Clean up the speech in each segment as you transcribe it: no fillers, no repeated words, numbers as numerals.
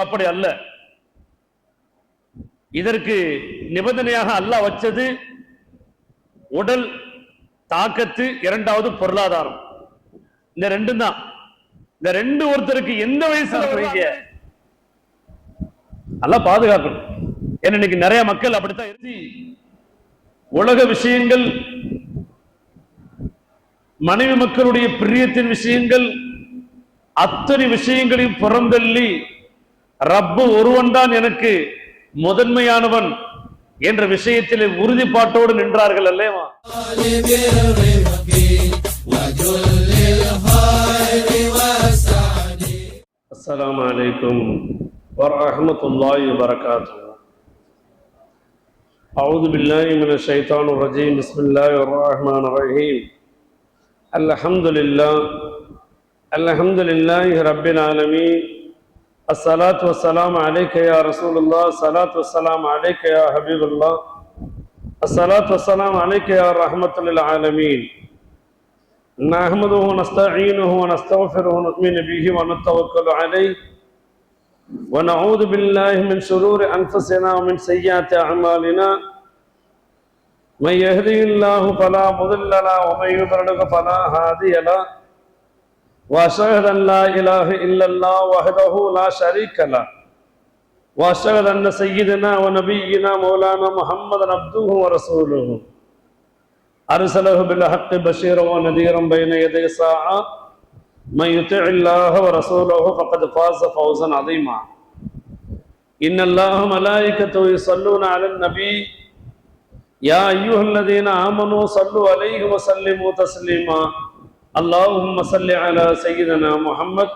அப்படி அல்ல. இதற்கு நிபந்தனையாக அல்லாஹ் வச்சது உடல் தாக்கத்து, இரண்டாவது பொருளாதாரம். இந்த ரெண்டும் தான். இந்த ரெண்டு ஒருத்தருக்கு எந்த வயசுல அல்லாஹ் பாதுகாக்கணும். ஏன்னா இன்னைக்கு நிறைய மக்கள் அப்படித்தான் இருந்து உலக விஷயங்கள், மனைவி மக்களுடைய பிரியத்தின் விஷயங்கள், அத்தனை விஷயங்களையும் புறந்தள்ளி ரப்பு ஒருவன் தான் எனக்கு முதன்மையானவன் என்ற விஷயத்தில் உறுதிப்பாட்டோடு நின்றார்கள் அல்லவா? அஸ்ஸலாமு அலைக்கும் வரஹ்மத்துல்லாஹி வபரகாத்துஹு. அஊது பில்லாஹி மினஷ் ஷைத்தானிர் ரஜீம். பிஸ்மில்லாஹிர் ரஹ்மானிர் ரஹீம். அல்ஹம்துலில்லாஹி ரப்பில் ஆலமீன். அஸ்ஸலாத்து வஸ்ஸலாமு அலைக யா ரசூலுல்லாஹ். ஸலாத்து வஸ்ஸலாமு அலைக யா ஹபீபுல்லாஹ். அஸ்ஸலாத்து வஸ்ஸலாமு அலைக யா ரஹ்மத்துல் லில் ஆலமீன். நஹ்மதுஹு வ நஸ்தஈனுஹு வ நஸ்தக்ஃபிருஹு வ நு'மினு பிஹி வ நத்தவக்கலு அலைஹி வ நஊது பில்லாஹி மின் ஷுரூரி அன்ஃபுஸினா வ மின் ஸய்யிஆத்தி அஅமாலினா. மன் யஹ்திஹில்லாஹு ஃபலா முضில்ல லஹு வ மன் யுضلل ஃபலா ஹாதிய லஹு. وأشهد أن لا إله إلا الله وحده لا شريك له وأشهد أن سيدنا ونبينا مولانا محمد عبده ورسوله أرسله بالحق بشيرا ونذيرا بين يدي الساعة. من يطع الله ورسوله فقد فاز فوزا عظيما. إن الله وملائكته يصلون على النبي يا أيها الذين آمنوا صلوا عليه وسلموا تسليما. اللهم صل على سيدنا محمد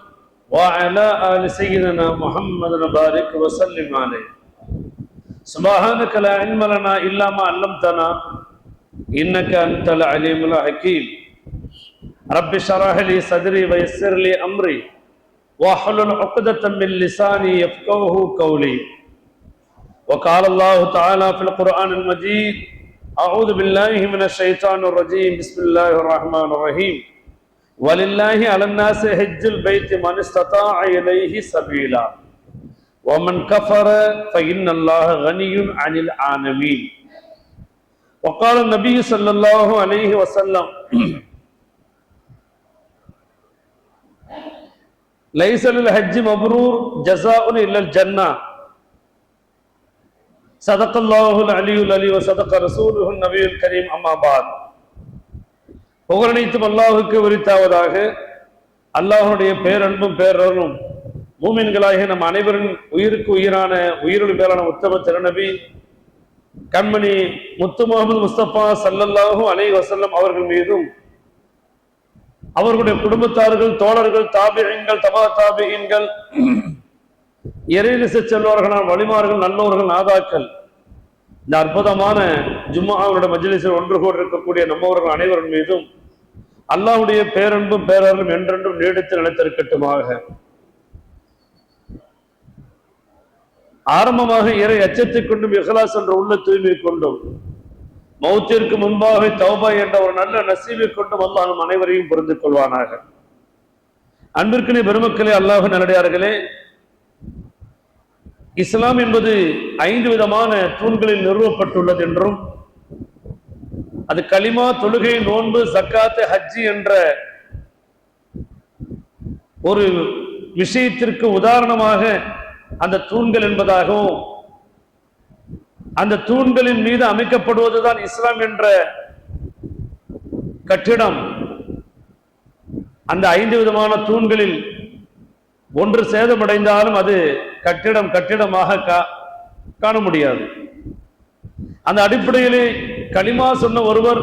وعلى آل سيدنا محمد وبارك وسلم عليه. سبحانك لا علم لنا إلا ما علمتنا إنك أنت العليم الحكيم. رب اشرح لي صدري ويسر لي أمري واحلل عقدة من لساني يفقهوا قولي. وقال الله تعالى في القرآن المجيد: أعوذ بالله من الشيطان الرجيم. بسم الله الرحمن الرحيم. ولله على الناس حج البيت من استطاع إليه سبيلا ومن كفر فإن الله غني عن العالمين. وقال النبي صلى الله عليه وسلم: ليس للحج مبرور جزاء إلا الجنة. صدق الله العلي العلي وصدق رسوله النبي الكريم. أما بعد. புகழனைத்தும் அல்லாஹுக்கு உரித்தாவதாக. அல்லாஹுடைய பேரன்பும் பேரருளும் மூமின்களாகிய நம் அனைவரின் உயிருக்கு உயிரான உயிரிழு மேலான உத்தம திருநபி கண்மணி முத்து முஹம்மது முஸ்தபா ஸல்லல்லாஹு அலைஹி வஸல்லம் அவர்கள் மீதும், அவர்களுடைய குடும்பத்தார்கள், தோழர்கள், தாபிஈன்கள், தபா தாபிஈன்கள், இறைநேச செல்வார்களான வழிமார்கள், நல்லோர்கள், நாதாக்கள், இந்த அற்புதமான ஜும்ஆவுடைய மஜ்லிஸில் ஒன்று கூட இருக்கக்கூடிய நம்மவர்கள் அனைவரின் மீதும் அல்லாஹ்வுடைய பேரன்பும் பேரருளும் என்றென்றும் நீடித்து நிலைத்திருக்கட்டுமாக. ஆரம்பமாக இறை அச்சத்தை கொண்டும் இஹ்லாஸ் என்ற உள்ள தூய்மை கொண்டும் மௌத்திற்கு முன்பாக தௌபா என்ற ஒரு நல்ல நசீபை கொண்டும் அல்லாஹ் நம் அனைவரையும் புரிந்து கொள்வானாக. அன்பிற்குரிய பெருமக்களே, அல்லாஹ் நல்லடியார்களே, இஸ்லாம் என்பது 5 விதமான தூண்களில் நிறுவப்பட்டுள்ளது என்றும், அது கலிமா, தொழுகை, நோன்பு, ஜக்காத், ஹஜ்ஜி என்ற ஒரு விஷயத்திற்கு உதாரணமாக அந்த தூண்கள் என்பதாகவும், அந்த தூண்களின் மீது அமைக்கப்படுவதுதான் இஸ்லாம் என்ற கட்டிடம். அந்த 5 விதமான தூண்களில் ஒன்று சேதமடைந்தாலும் அது கட்டிடமாக காண முடியாது. அந்த அடிப்படையிலே கலிமா சொன்ன ஒருவர்,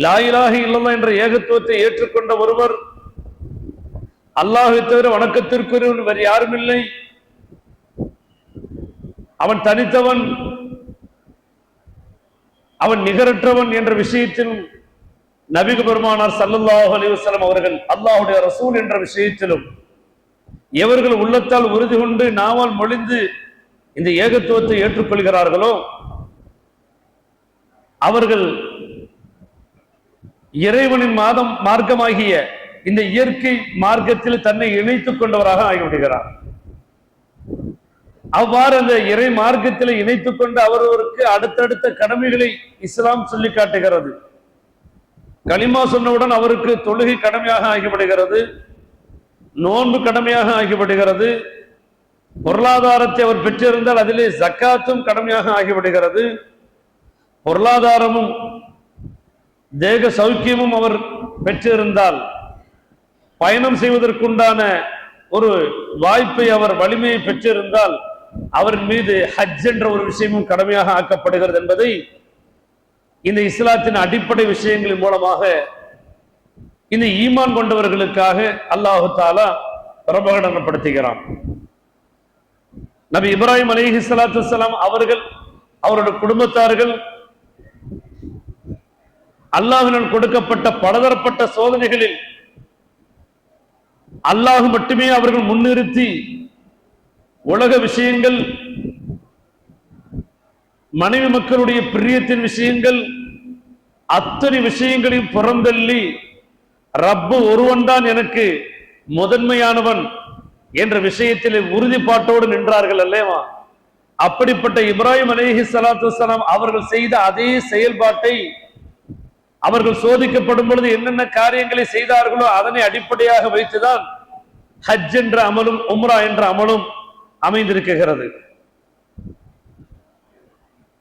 லா இலாஹ இல்லல்லாஹ் என்ற ஏகத்துவத்தை ஏற்றுக்கொண்ட ஒருவர், அல்லாஹ்வை தவிர வணக்கத்திற்குரியவன் வேறு யாரும் இல்லை, அவன் தனித்தவன், அவன் நிகரற்றவன் என்ற விஷயத்திலும் நபிகள் பெருமானார் ஸல்லல்லாஹு அலைஹி வஸல்லம் அவர்கள் அல்லாஹ்வுடைய ரசூல் என்ற விஷயத்திலும் எவர்கள் உள்ளத்தால் உறுதி கொண்டு நாவால் மொழிந்து இந்த ஏகத்துவத்தை ஏற்றுக்கொள்கிறார்களோ அவர்கள் இறைவனின் மார்க்கமாகிய இந்த இயற்கை மார்க்கத்தில் தன்னை இணைத்துக் கொண்டவராக ஆகிவிடுகிறார். அவ்வாறு அந்த இறை மார்க்கத்தில் இணைத்துக் கொண்டு அவரவருக்கு அடுத்தடுத்த கடமைகளை இஸ்லாம் சொல்லி காட்டுகிறது. கலிமா சொன்னவுடன் அவருக்கு தொழுகை கடமையாக ஆகிவிடுகிறது, நோன்பு கடமையாக ஆகிவிடுகிறது, பொருளாதாரத்தை அவர் பெற்றிருந்தால் அதிலே ஜக்காத்தும் கடமையாக ஆகிவிடுகிறது, பொருளாதாரமும் தேக சௌக்கியமும் அவர் பெற்றிருந்தால் பயணம் செய்வதற்குண்டான ஒரு வாய்ப்பை அவர் வலிமையை பெற்றிருந்தால் அவரின் மீது ஹஜ் என்ற ஒரு விஷயமும் கடமையாக ஆக்கப்படுகிறது என்பதை இந்த இஸ்லாத்தின் அடிப்படை விஷயங்களின் மூலமாக இந்த ஈமான் கொண்டவர்களுக்காக அல்லாஹு தஆலா பிரகடனப்படுத்துகிறான். நபி இப்ராஹிம் அலைஹிஸ்ஸலாத்து வஸ்ஸலாம் அவர்கள் அவருடைய குடும்பத்தார்கள் அல்லாஹ்வினால் கொடுக்கப்பட்ட பலதரப்பட்ட சோதனைகளில் அல்லாஹ் மட்டுமே அவர்கள் முன்னிறுத்தி உலக விஷயங்கள், மனைவி மக்களுடைய பிரியத்தின் விஷயங்கள், அத்தனை விஷயங்களையும் புறந்தள்ளி ரப்பு ஒருவன் தான் எனக்கு முதன்மையானவன் என்ற விஷயத்தில் உறுதிப்பாட்டோடு நின்றார்கள் அல்லவா? அப்படிப்பட்ட இப்ராஹிம் அலைஹிஸ்ஸலாத்து வஸ்ஸலாம் அவர்கள் செய்த அதே செயல்பாட்டை அவர்கள் சோதிக்கப்படும் பொழுது என்னென்ன காரியங்களை செய்தார்களோ அதனை அடிப்படையாக வைத்துதான் ஹஜ் என்ற அமலும் உம்ரா என்ற அமலும் அமைந்திருக்கிறது.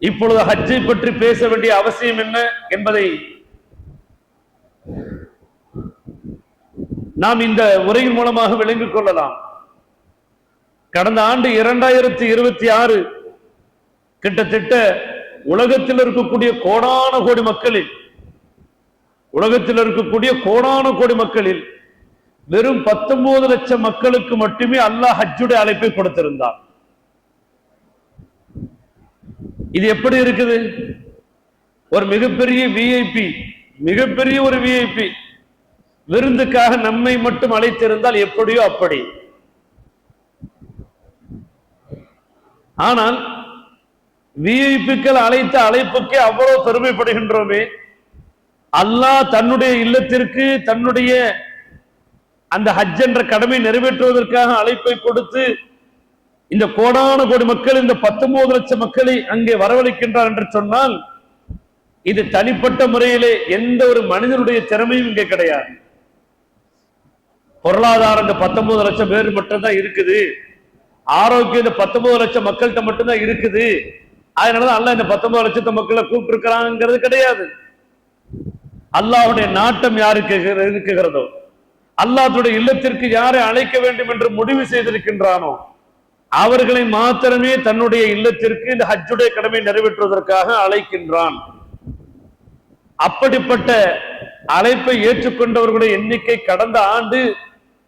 இப்பொழுது ஹஜ்ஜை பற்றி பேச வேண்டிய அவசியம் என்ன என்பதை நாம் இந்த உரையின் மூலமாக விளங்கிக் கொள்ளலாம். கடந்த ஆண்டு 2026 கிட்டத்தட்ட உலகத்தில் இருக்கக்கூடிய கோடான கோடி மக்களில் வெறும் 19 லட்சம் மக்களுக்கு மட்டுமே அல்லாஹ் ஹஜ்ஜுடைய அழைப்பை கொடுத்திருந்தார். இது எப்படி இருக்குது? ஒரு மிகப்பெரிய விஐபி விருந்துக்காக நம்மை மட்டும் அழைத்திருந்தால் எப்படியோ அப்படி. ஆனால் விஐபிக்கள் அழைத்த அழைப்புக்கே அவ்வளவு பெருமைப்படுகின்றோமே. அல்லாஹ் தன்னுடைய இல்லத்திற்கு தன்னுடைய அந்த ஹஜ் என்ற கடமை நிறைவேற்றுவதற்காக அழைப்பை கொடுத்து இந்த கோடான கோடி மக்கள், இந்த 19 லட்சம் மக்களை அங்கே வரவழைக்கின்றார் என்று சொன்னால் இது தனிப்பட்ட முறையிலே எந்த ஒரு மனிதனுடைய திறமையும் இங்கே கிடையாது. பொருளாதாரம் இந்த 19 லட்சம் பேர் மட்டும்தான் இருக்குது, ஆரோக்கியம் இந்த 19 லட்சம் மக்கள்கிட்ட மட்டும்தான் இருக்குது, அதனாலதான் அல்லாஹ் இந்த 19 லட்சத்து மக்களை கூப்பிட்டு இருக்கிறாங்கிறது கிடையாது. அல்லாஹ்வுடைய நாட்டம் யாருக்கு இருக்குகிறதோ, அல்லாஹ்வுடைய இல்லத்திற்கு யாரை அழைக்க வேண்டும் என்று முடிவு செய்திருக்கின்றானோ அவர்களை மாத்திரமே தன்னுடைய இல்லத்திற்கு இந்த ஹஜ்ஜுடைய கடமை நிறைவேற்றுவதற்காக அழைக்கின்றான். அப்படிப்பட்ட அழைப்பை ஏற்றுக்கொண்டவர்களுடைய எண்ணிக்கை கடந்த ஆண்டு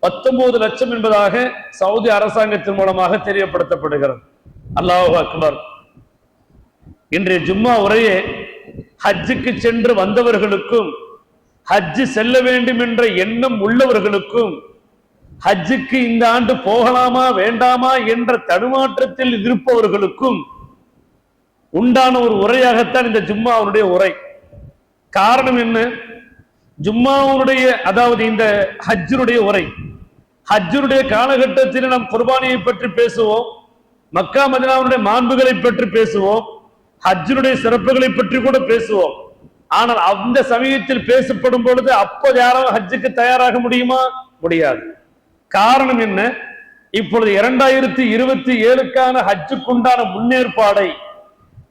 19 லட்சம் என்பதாக சவுதி அரசாங்கத்தின் மூலமாக தெரியப்படுத்தப்படுகிறது. அல்லாஹு அக்பர். இன்றைய ஜும்மா உரையே ஹஜ்ஜுக்கு சென்று வந்தவர்களுக்கும், ஹஜ்ஜு செல்ல வேண்டும் என்ற எண்ணம் உள்ளவர்களுக்கும், ஹஜ்ஜுக்கு இந்த ஆண்டு போகலாமா வேண்டாமா என்ற தடுமாற்றத்தில் இருப்பவர்களுக்கும் உண்டான ஒரு உரையாகத்தான் இந்த ஜும்மாவுடைய உரை. காரணம் என்ன? ஜும்மாவுடைய அதாவது இந்த ஹஜ்ஜுடைய உரை, ஹஜ்ஜுடைய காலகட்டத்தில் நாம் குர்பானியை பற்றி பேசுவோம், மக்கா மதீனாவுடைய மாண்புகளை பற்றி பேசுவோம், ஹஜ்ஜுடைய சிறப்புகளை பற்றி கூட பேசுவோம். ஆனால் அந்த சமயத்தில் பேசப்படும் பொழுது அப்போது யாராவது ஹஜ்ஜுக்கு தயாராக முடியுமா? முடியாது. காரணம் என்ன? இப்பொழுது 2027க்கான ஹஜ்ஜுக்கு உண்டான முன்னேற்பாடை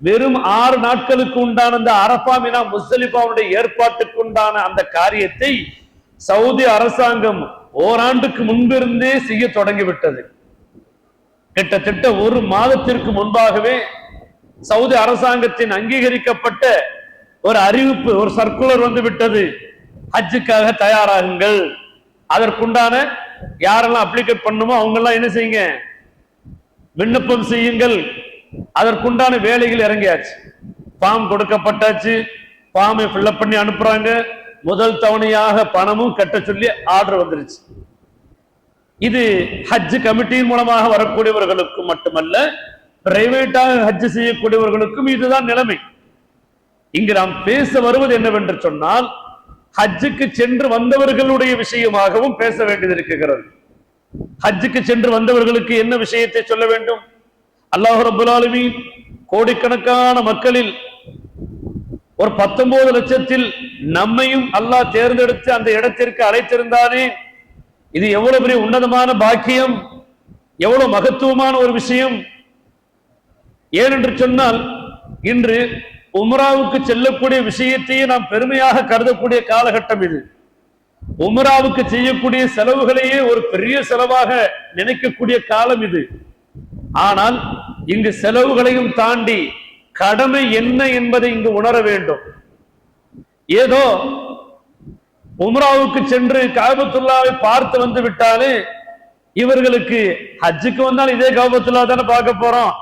வெறும் 6 நாட்களுக்கு உண்டான அந்த அரஃபா மினா முஸ்தலிஃபாவுடைய ஏற்பாட்டுக்கு உண்டான அந்த காரியத்தை சவுதி அரசாங்கம் ஓராண்டுக்கு முன்பிருந்தே செய்ய தொடங்கிவிட்டது. கிட்டத்தட்ட 1 மாதத்திற்கு முன்பாகவே சவுதி அரசாங்கத்தின் அங்கீகரிக்கப்பட்ட ஒரு அறிவிப்பு, ஒரு சர்க்குலர் வந்து விட்டது. ஹஜ்ஜுக்காக தயாராகுங்கள், அதற்குண்டான யாரெல்லாம் அப்ளிகேட் பண்ணுமோ அவங்க எல்லாம் என்ன செய்யுங்க, விண்ணப்பம் செய்யுங்கள். அதற்குண்டான வேலைகள் இறங்கியாச்சு, ஃபார்ம் கொடுக்கப்பட்டாச்சு, ஃபார்மை ஃபில்அப் பண்ணி அனுப்புறாங்க. முதல் தவணையாக பணமும் கட்ட சொல்லி ஆர்டர் வந்துருச்சு. இது ஹஜ் கமிட்டியின் மூலமாக வரக்கூடியவர்களுக்கு மட்டுமல்ல, பிரைவேட்டாக ஹஜ் செய்யக்கூடியவர்களுக்கும் இதுதான் நிலைமை. இங்கு நாம் பேச வருவது என்னவென்று சொன்னால், ஹஜ்ஜுக்கு சென்று வந்தவர்களுடைய விஷயமாகவும் பேச வேண்டியது இருக்கிறது. ஹஜ்ஜுக்கு சென்று வந்தவர்களுக்கு என்ன விஷயத்தை சொல்ல வேண்டும்? அல்லாஹ் ரப்பல் ஆலமீன் கோடிக்கணக்கான மக்களில் ஒரு 19 லட்சத்தில் நம்மையும் அல்லாஹ் தேர்ந்தெடுத்து அந்த இடத்திற்கு அழைத்திருந்தானே, இது எவ்வளவு பெரிய உன்னதமான பாக்கியம், எவ்வளவு மகத்துவமான ஒரு விஷயம். ஏனென்று சொன்னால், இன்று உம்ராவுக்கு செல்லக்கூடிய விஷயத்தையே நாம் பெருமையாக கருதக்கூடிய காலகட்டம் இது. உம்ராவுக்கு செய்யக்கூடிய செலவுகளையே ஒரு பெரிய செலவாக நினைக்கக்கூடிய காலம் இது. ஆனால் இங்கு செலவுகளையும் தாண்டி கடமை என்ன என்பதை இங்கு உணர வேண்டும். ஏதோ உம்ராவுக்கு சென்று காபத்துல்லாவை பார்த்து வந்து விட்டாலே இவர்களுக்கு ஹஜ்ஜுக்கு வந்தால் இதே காபத்துல்லா தானே பார்க்க போறோம்,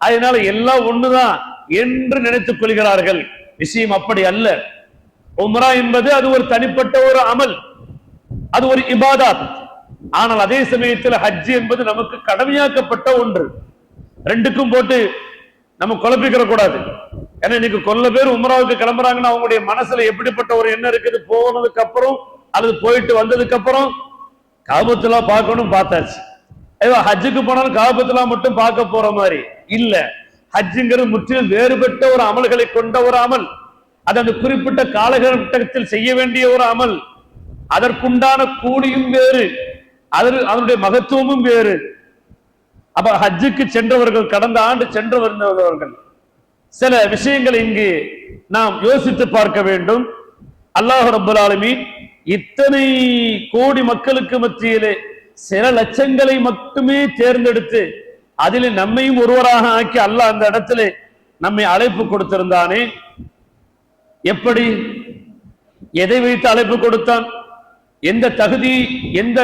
அதனால எல்லாம் ஒண்ணுதான் என்று நினைத்துக் கொள்கிறார்கள். விஷயம் அப்படி அல்ல. உம்ரா என்பது அது ஒரு தனிப்பட்ட ஒரு அமல், அது ஒரு இபாதத். ஆனால் அதே சமயத்தில் ஹஜ் என்பது நமக்கு கடமையாக்கப்பட்ட ஒன்று. ரெண்டுக்கும் போட்டு நம்ம குழப்பிக்கிற கூடாது. ஏன்னா இன்னைக்கு கொல்ல பேர் உம்ராவுக்கு கிளம்புறாங்கன்னா அவங்களுடைய மனசுல எப்படிப்பட்ட ஒரு எண்ணம் இருக்குது, போனதுக்கு அப்புறம் அல்லது போயிட்டு வந்ததுக்கு அப்புறம் காபத்துல்லா பார்க்கணும், பார்த்தாச்சு. ஹஜ்ஜுக்கு போனாலும் காபத்துல்லா மட்டும் பார்க்க போற மாதிரி இல்ல. ஹஜ்ஜுங்கிறது முற்றிலும் வேறுபட்ட ஒரு அமல்களை கொண்ட ஒரு அமல். அது அந்த குறிப்பிட்ட காலகட்டத்தில் செய்ய வேண்டிய ஒரு அமல். அதற்குண்டான கூலியும் வேறு, அதனுடைய மகத்துவமும் வேறு. அப்ப ஹஜ்ஜுக்கு சென்றவர்கள், கடந்த ஆண்டு சென்று வந்தவர்கள், சில விஷயங்களை இங்கு நாம் யோசித்து பார்க்க வேண்டும். அல்லாஹ் ரப்பல் ஆலமீன் இத்தனை கோடி மக்களுக்கு மத்தியிலே சில லட்சங்களை மட்டுமே தேர்ந்தெடுத்து அதில் நம்மையும் ஒருவராக ஆக்கி அல்லாஹ் அந்த இடத்துல நம்மை அழைப்பு கொடுத்திருந்தானே. எப்படி, எதை வைத்து அழைப்பு கொடுத்தான், எந்த தகுதி, எந்த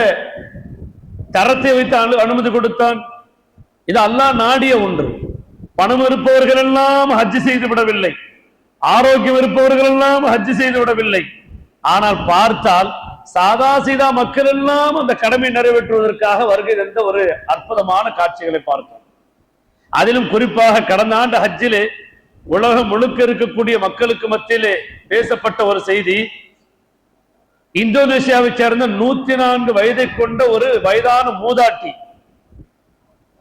தரத்தை வைத்து அனுமதி கொடுத்தான்? இது அல்லாஹ் நாடிய ஒன்று. பணம் இருப்பவர்கள் எல்லாம் ஹஜ் செய்து விடவில்லை, ஆரோக்கியம் இருப்பவர்கள் எல்லாம் ஹஜ் செய்து விடவில்லை. ஆனால் பார்த்தால் சாதா சீதா மக்கள் எல்லாம் அந்த கடமை நிறைவேற்றுவதற்காக வருகை தந்த ஒரு அற்புதமான காட்சிகளை பார்த்தோம். அதிலும் குறிப்பாக கடந்த ஆண்டு ஹஜ்ஜிலே உலகம் முழுக்க இருக்கக்கூடிய மக்களுக்கு மத்தியிலே பேசப்பட்ட ஒரு செய்தி, இந்தோனேஷியாவை சேர்ந்த 104 வயதை கொண்ட ஒரு வயதான மூதாட்டி,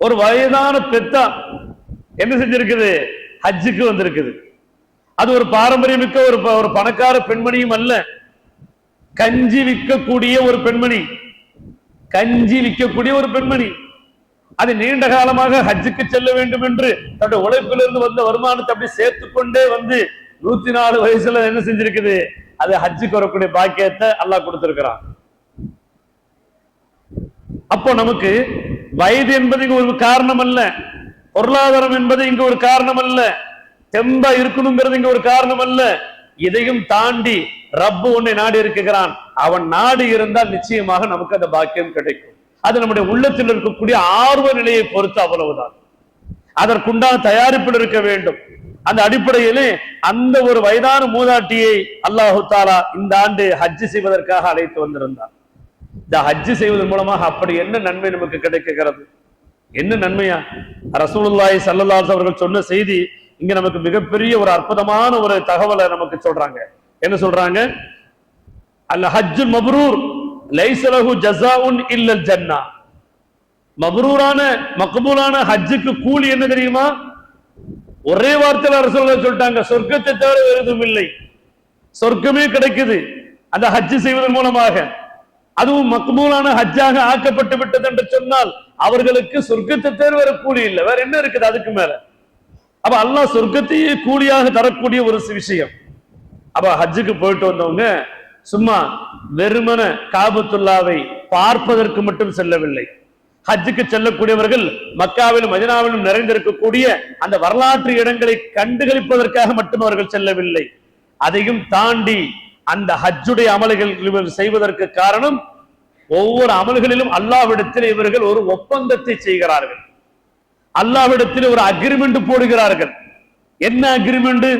ஒரு வயதான பெத்தா என்ன செஞ்சிருக்குது, ஹஜ்ஜுக்கு வந்திருக்குது. அது ஒரு பாரம்பரியமிக்க ஒரு பணக்கார பெண்மணியும் அல்ல, கஞ்சி விற்கக்கூடிய ஒரு பெண்மணி, கஞ்சி விற்கக்கூடிய ஒரு பெண்மணி. அது நீண்ட காலமாக ஹஜ்ஜுக்கு செல்ல வேண்டும் என்று தன்னுடைய உழைப்பிலிருந்து வந்த வருமானத்தை அப்படி சேர்த்து கொண்டே வந்து 104 வயசுல என்ன செஞ்சிருக்குது, அது ஹஜ்ஜுக்கு வரக்கூடிய பாக்கியத்தை அல்லாஹ் கொடுத்திருக்கிறான். அப்போ நமக்கு வயது என்பது இங்க ஒரு காரணம் அல்ல, பொருளாதாரம் என்பது இங்க ஒரு காரணம் அல்ல, தெம்பா இருக்கணுங்கிறது இங்க ஒரு காரணம் அல்ல. இதையும் தாண்டி ரப்பு உன்னை நாடி இருக்கிறான். அவன் நாடி இருந்தால் நிச்சயமாக நமக்கு அந்த பாக்கியம் கிடைக்கும். அது நம்முடைய உள்ளத்தில் இருக்கக்கூடிய ஆர்வ நிலையை பொறுத்து அவ்வளவுதான். அதற்குண்டான தயாரிப்பில் இருக்க வேண்டும். அந்த அடிப்படையிலே அந்த ஒரு வயதான மூதாட்டியை அல்லாஹு தாலா இந்த ஆண்டு ஹஜ் செய்வதற்காக அழைத்து வந்திருந்தார். இந்த ஹஜ் செய்வதன் மூலமாக அப்படி என்ன நன்மை நமக்கு கிடைக்கிறது? என்ன நன்மையா? ரசூலுல்லாஹி ஸல்லல்லாஹு அலைஹி அவர்கள் சொன்ன செய்தி இங்க நமக்கு மிகப்பெரிய ஒரு அற்புதமான ஒரு தகவலை நமக்கு சொல்றாங்க. என்ன சொல்றாங்க? அல் ஹஜ்ஜுல் மப்ரூர் லைஸ லஹு ஜஸாஉன் இல்லல் ஜன்னா. மப்ரூரான மக்பூலான ஹஜ்ஜுக்கு கூலி என்ன தெரியுமா? ஒரே வார்த்தையில ரசூலுல்லாஹ் சொல்லிட்டாங்க, சொர்க்கத்தை தவிர வேறு எதுவும் இல்லை. சொர்க்கமே கிடைக்குது அந்த ஹஜ் செய்வதன் மூலமாக. அதுவும் மக்பூலான ஹஜ்ஜாக ஆக்கப்பட்டு விட்டது என்று சொன்னால் அவர்களுக்கு சொர்க்கத்தை தவிர வேற கூலி இல்லை, வேற என்ன இருக்குது அதுக்கு மேல? அப்ப அல்லாஹ் சொர்க்கத்தையே கூலியாக தரக்கூடிய ஒரு விஷயம். அப்ப ஹஜ்ஜுக்கு போயிட்டு வந்தவங்க சும்மா வெறுமன காபத்துல்லாவை பார்ப்பதற்கு மட்டும் செல்லவில்லை. ஹஜ்ஜுக்கு செல்லக்கூடியவர்கள் மக்காவிலும் மதீனாவிலும் நிறைந்திருக்கக்கூடிய அந்த வரலாற்று இடங்களை கண்டுகளிப்பதற்காக மட்டும் அவர்கள் செல்லவில்லை. அதையும் தாண்டி அந்த ஹஜ்ஜுடைய அமல்கள் செய்வதற்கு காரணம், ஒவ்வொரு அமல்களிலும் அல்லாஹ்விடத்தில் இவர்கள் ஒரு ஒப்பந்தத்தை செய்கிறார்கள், அல்லாஹ்விடத்தில் ஒரு அக்ரிமெண்ட் போடுகிறார்கள். என்ன அக்ரிமெண்ட்?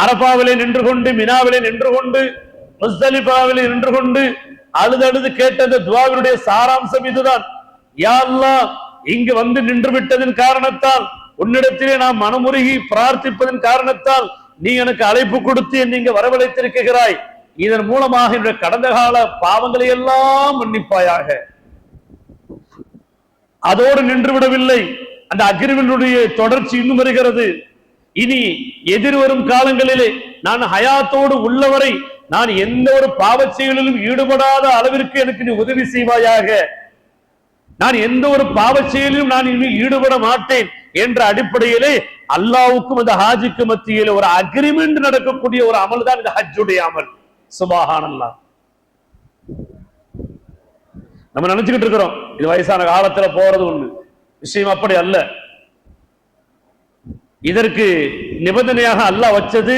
அரபாவிலே நின்று கொண்டு, மினாவிலே நின்று கொண்டு, முஸ்தலிஃபாவிலே நின்று கொண்டு அழுது கேட்ட அந்த துஆவினுடைய சாராம்சம் இதுதான். யா அல்லாஹ், இங்கு வந்து நின்று விட்டதன் காரணத்தால், உன்னிடத்திலே நாம் மனமுருகி பிரார்த்திப்பதன் காரணத்தால் நீ எனக்கு அழைப்பு கொடுத்து நீங்க வரவழைத்திருக்கிறாய். இதன் மூலமாக என்னுடைய கடந்த கால பாவங்களை எல்லாம் மன்னிப்பாயாக. அதோடு நின்று விடவில்லை. அந்த அக்ரிமெண்டுடைய தொடர்ச்சி இன்னும் வருகிறது. இனி எதிர்வரும் காலங்களிலே நான் ஹயாத்தோடு உள்ளவரை நான் எந்த ஒரு பாவச் செயலிலும் ஈடுபடாத அளவிற்கு எனக்கு நீ உதவி செய்வாயாக, நான் எந்த ஒரு பாவச் செயலிலும் நான் இனி ஈடுபட மாட்டேன் என்ற அடிப்படையிலே அல்லாஹ்வுக்கும் அந்த ஹாஜிக்கு மத்தியிலே ஒரு அக்ரிமெண்ட் நடக்கக்கூடிய ஒரு அமல் தான் இந்த ஹஜ்ஜுடைய அமல். சுப்ஹானல்லாஹ். நம்ம நினைச்சுக்கிட்டு இருக்கிறோம் இது வயசான காலத்துல போறது ஒண்ணு விஷயம், அப்படி அல்ல. இதற்கு நிபந்தனையாக அல்லாஹ் வச்சது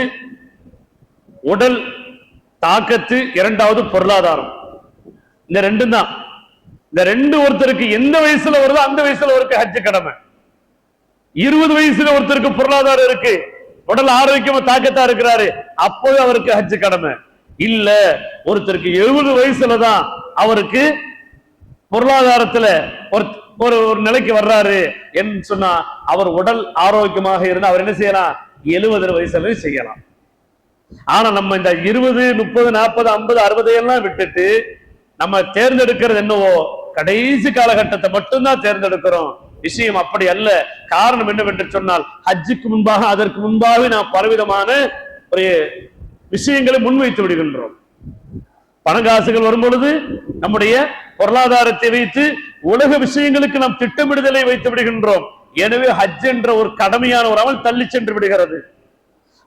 உடல் தாக்கத்து, இரண்டாவது பொருளாதாரம். இந்த ரெண்டும் தான். இந்த ரெண்டு ஒருத்தருக்கு எந்த வயசுல வருதோ அந்த வயசுல ஒருக்கு ஹஜ் கடமை. 20 வயசுல ஒருத்தருக்கு பொருளாதாரம் இருக்கு, உடல் ஆரோக்கியமா தாக்கத்தா இருக்கிறாரு, அப்போது அவருக்கு ஹஜ் கடமை. இல்ல ஒருத்தருக்கு 70 வயசுல தான் அவருக்கு பொருளாதாரத்துல ஒரு நிலைக்கு வர்றாரு என்று சொன்னா அவர் உடல் ஆரோக்கியமாக இருந்தா அவர் என்ன செய்யலாம், 70 வயசுல செய்யலாம். ஆனா நம்ம இந்த 20, 30, 40, 50, 60 எல்லாம் விட்டுட்டு நம்ம தேர்ந்தெடுக்கிறது என்னவோ கடைசி காலகட்டத்தை மட்டும்தான் தேர்ந்தெடுக்கிறோம். விஷயம் அப்படி அல்ல. காரணம் என்னவென்று சொன்னால் ஹஜ்ஜுக்கு முன்பாக அதற்கு முன்பாக நாம் பலவிதமான ஒரு விஷயங்களை முன்வைத்து விடுகின்றோம். பணங்காசுகள் வரும் பொழுது நம்முடைய பொருளாதாரத்தை வைத்து உலக விஷயங்களுக்கு நாம் திட்டமிடுதலை வைத்து விடுகின்றோம். எனவே ஹஜ் என்ற ஒரு கடமையான ஒரு அமல் தள்ளி சென்று விடுகிறது.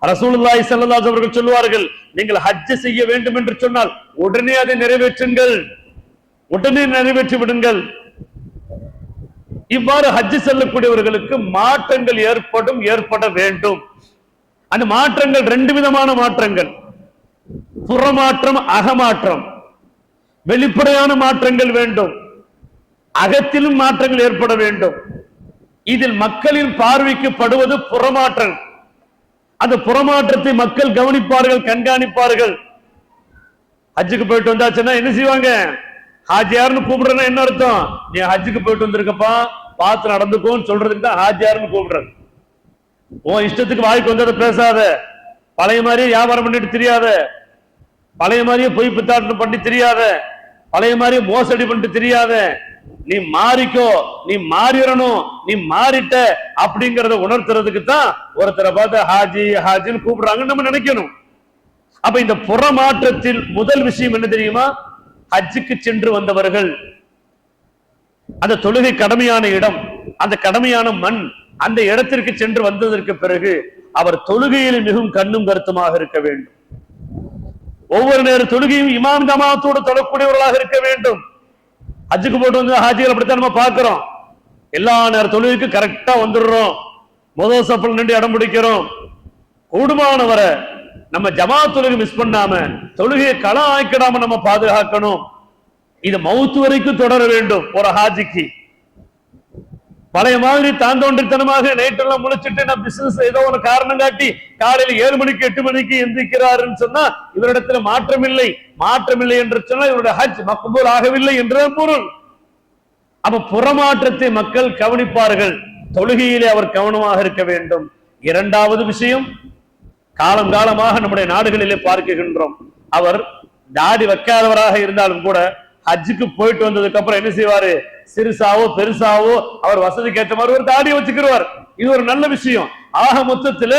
ரசூலுல்லாஹி ஸல்லல்லாஹு அலைஹி அவர்கள் சொல்வார்கள், நீங்கள் ஹஜ் செய்ய வேண்டும் என்று சொன்னால் உடனே அதை நிறைவேற்றுங்கள், உடனே நிறைவேற்றி விடுங்கள். இவ்வாறு ஹஜ் செல்லக்கூடியவர்களுக்கு மாற்றங்கள் ஏற்பட வேண்டும். அந்த மாற்றங்கள் ரெண்டு விதமான மாற்றங்கள், புறமாற்றம், அகமாற்றம். வெளிப்படையான மாற்றங்கள் வேண்டும், அகத்திலும் மாற்றங்கள் ஏற்பட வேண்டும். இதில் மக்களின் பார்வைக்கு படுவது புறமாற்றம். அந்த புறமாற்றத்தை மக்கள் கவனிப்பார்கள், கண்காணிப்பார்கள். ஹஜ்ஜுக்கு போயிட்டு வந்தாச்சுன்னா என்ன செய்வாங்க, ஹாஜியார்னு கூப்பிடுறேன்னா என்ன அர்த்தம், நீ ஹஜ்ஜுக்கு போயிட்டு வந்திருக்கப்பா பார்த்து நடந்துக்கோன்னு சொல்றதுக்கு தான் ஹாஜியார்னு கூப்பிடுறது. உன் இஷ்டத்துக்கு வாய்க்கு வந்ததை பேசாத, பழைய மாதிரியே வியாபாரம் பண்ணிட்டு தெரியாத, பழைய மாதிரியே பொய் பித்தாட்டம் பண்ணி தெரியாத, பழைய மாதிரியே மோசடி பண்ணிட்டு தெரியாத, நீ மாறிக்கோ, நீ மாறிடணும், நீ மாறிட்ட அப்படிங்கறத உணர்த்துறதுக்கு தான் ஒருத்தரை பார்த்து ஹாஜி ஹாஜின்னு கூப்பிடுறாங்கன்னு நம்ம நினைக்கணும். அப்ப இந்த புறமாற்றத்தில் முதல் விஷயம் என்ன தெரியுமா, ஹஜ்ஜுக்கு சென்று வந்தவர்கள் அந்த தொழுகை கடமையான இடம், அந்த கடமையான மண், அந்த இடத்திற்கு சென்று வந்ததற்கு பிறகு அவர் தொழுகையில் மிகவும் கண்ணும் கருத்துமாக இருக்க வேண்டும். ஒவ்வொரு நேர தொழுகையும் இமாம் ஜமாத்தோடு தொழக்கூடியவர்களாக இருக்க வேண்டும். ஹஜ்ஜுக்கு போட்டு வந்து ஹாஜிகள் அப்படித்தான் நம்ம பார்க்கிறோம். எல்லா நேர தொழுகைக்கு கரெக்டா வந்துடுறோம், முதல் சஃப்ல நின்று இடம் பிடிக்கிறோம். கூடுமானவரை நம்ம ஜமாத் தொழுகை மிஸ் பண்ணாம தொழுகையை களம் ஆக்கிடாம நம்ம பாதுகாக்கணும். இது மவுத்து வரைக்கும் தொடர வேண்டும். ஒரு ஹாஜிக்கு பழைய மாதிரி தாந்தோன்றித்தனமாக நைட்டெல்லாம் முழிச்சிட்டு நான் பிசினஸ் ஏதோ ஒரு காரணம் காட்டி காலையில 7 மணிக்கு 8 மணிக்கு எந்திரிக்கிறாருன்னு சொன்னா இவரிடத்துல மாற்றம் இல்லை என்று சொன்னா இவருடைய ஹஜ் மக்பூல் ஆகவில்லை என்ற பொருள். அப்ப புறமாற்றத்தை மக்கள் கவனிப்பார்கள், தொழுகையிலே அவர் கவனமாக இருக்க வேண்டும். இரண்டாவது விஷயம், காலம் காலமாக நம்முடைய நாடுகளிலே பார்க்கின்றோம், அவர் தாடி வைக்காதவராக இருந்தாலும் கூட ஹஜ்ஜுக்கு போயிட்டு வந்ததுக்கு அப்புறம் என்ன செய்வாரு, சிறுசாவோ பெருசாவோ அவர் வசதிக்கு ஏற்ற மாதிரி ஒரு தாடியை வச்சுக்கிறார். இது ஒரு நல்ல விஷயம். ஆக மொத்தத்துல